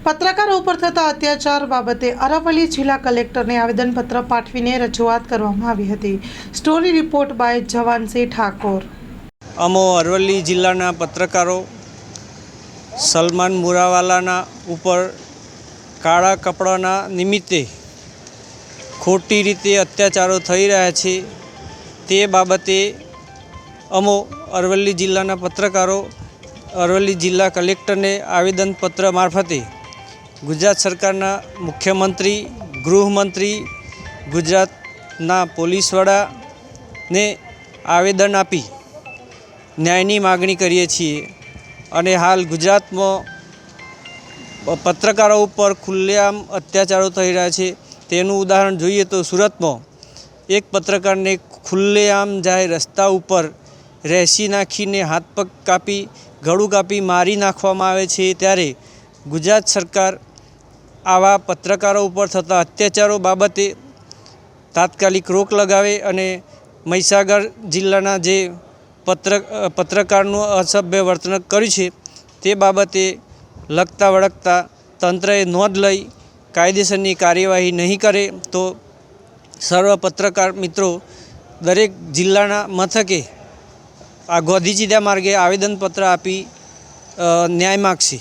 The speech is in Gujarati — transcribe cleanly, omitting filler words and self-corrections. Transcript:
પત્રકારો ઉપર થતા અત્યાચાર બાબતે અરવલ્લી જિલ્લા કલેક્ટરને આવેદનપત્ર પાઠવીને રજૂઆત કરવામાં આવી હતી। Story report by Jawansinh Thakor. અમો અરવલ્લી જિલ્લાના પત્રકારો સલમાન મુરાવાલાના ઉપર કાળા કપડાના નિમિત્તે ખોટી રીતે અત્યાચારો થઈ રહ્યા છે તે બાબતે અમો અરવલ્લી જિલ્લાના પત્રકારો અરવલ્લી જિલ્લા કલેક્ટરને આવેદનપત્ર મારફતે ગુજરાત સરકારના મુખ્યમંત્રી, ગૃહમંત્રી, ગુજરાતના પોલીસ વડાને આવેદન આપી ન્યાયની માગણી કરીએ છીએ। અને હાલ ગુજરાતમાં પત્રકારો ઉપર ખુલ્લેઆમ અત્યાચારો થઈ રહ્યા છે। તેનું ઉદાહરણ જોઈએ તો સુરતમાં એક પત્રકારને ખુલ્લેઆમ જાહેર રસ્તા ઉપર રેસી નાખીને હાથ પગ કાપી, ગળું કાપી મારી નાખવામાં આવે છે। ત્યારે ગુજરાત સરકાર આવા પત્રકારો ઉપર થતા અત્યાચારો બાબતે તાત્કાલિક રોક લગાવે અને મહીસાગર જિલ્લાના જે પત્રકારનું અસભ્ય વર્તન કર્યું છે તે બાબતે લગતા વળગતા તંત્રએ નોંધ લઈ કાયદેસરની કાર્યવાહી નહીં કરે તો સર્વ પત્રકાર મિત્રો દરેક જિલ્લાના મથકે આ ગાંધીજીના માર્ગે આવેદનપત્ર આપી ન્યાય માગશે।